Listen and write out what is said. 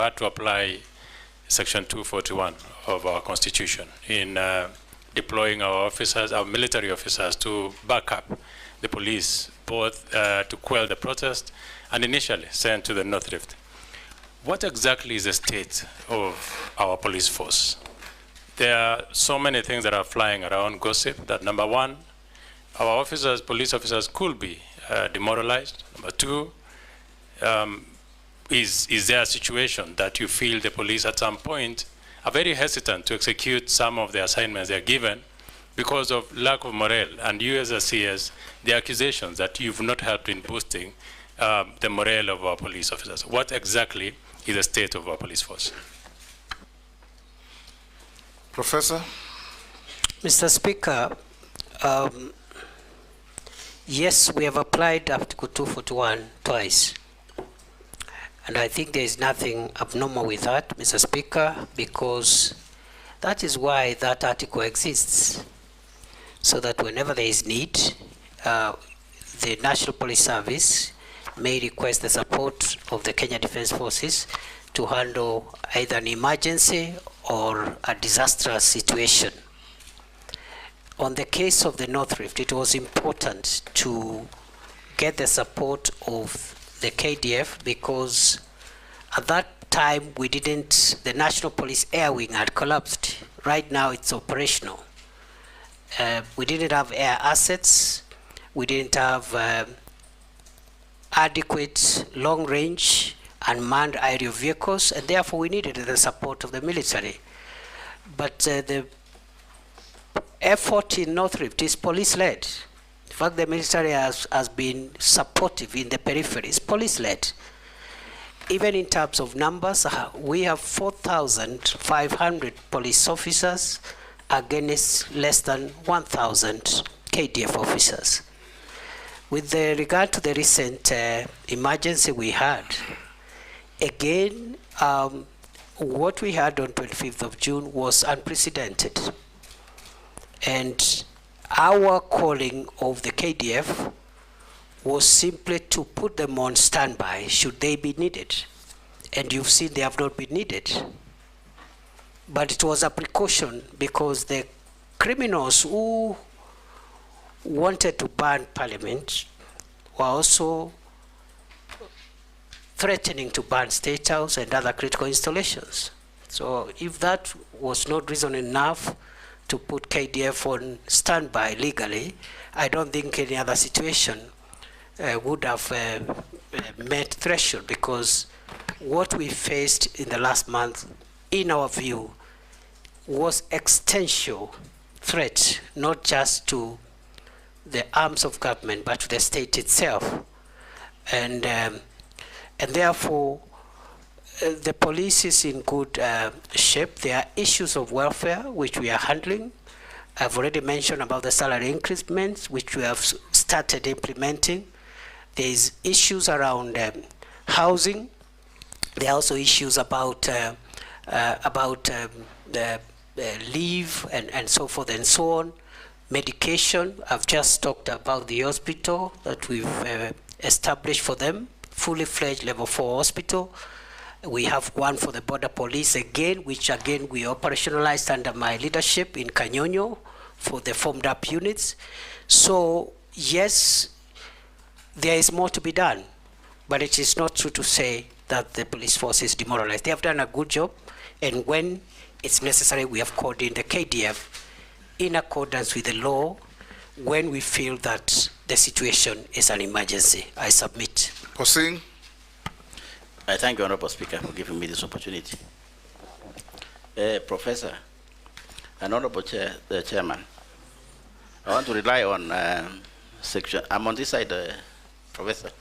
had to apply Section 241 of our Constitution in deploying our officers, our military officers, to back up the police, both to quell the protest and initially sent to the North Rift. What exactly is the state of our police force? There are so many things that are flying around, gossip, that number one, our officers, police officers could be demoralized. Number two, is there a situation that you feel the police at some point are very hesitant to execute some of the assignments they're given because of lack of morale? And you as a CS, the accusations that you've not helped in boosting the morale of our police officers. What exactly is the state of our police force? Professor? Mr. Speaker, yes, we have applied Article 241 twice. And I think there is nothing abnormal with that, Mr. Speaker, because that is why that article exists. So that whenever there is need, the National Police Service may request the support of the Kenya Defence Forces to handle either an emergency or a disastrous situation. On the case of the North Rift, it was important to get the support of the KDF because at that time the National Police Air Wing had collapsed. Right now it's operational. We didn't have air assets, we didn't have adequate long-range and manned aerial vehicles, and therefore we needed the support of the military. But the effort in North Rift is police-led. In fact, the military has been supportive in the peripheries, police-led. Even in terms of numbers, we have 4,500 police officers against less than 1,000 KDF officers. With regard to the recent emergency we had, again, what we had on 25th of June was unprecedented. And our calling of the KDF was simply to put them on standby should they be needed. And you've seen they have not been needed. But it was a precaution because the criminals who wanted to burn Parliament were also threatening to burn Statehouse and other critical installations. So if that was not reason enough to put KDF on standby legally, I don't think any other situation would have met threshold, because what we faced in the last month, in our view, was existential threat, not just to the arms of government, but to the state itself. And therefore, the police is in good shape. There are issues of welfare which we are handling. I've already mentioned about the salary increments which we have started implementing. There is issues around housing. There are also issues about the leave and so forth and so on. Medication, I've just talked about the hospital that we've established for them, fully fledged level 4 hospital. We have one for the border police again, which again we operationalized under my leadership in Kanyonyo for the formed up units. So yes, there is more to be done, but it is not true to say that the police force is demoralized. They have done a good job, and when it's necessary, we have called in the KDF in accordance with the law when we feel that the situation is an emergency. I submit. Hossein. I thank you, Honorable Speaker, for giving me this opportunity. Professor and Honorable Chairman, I want to rely on section. I'm on this side, Professor.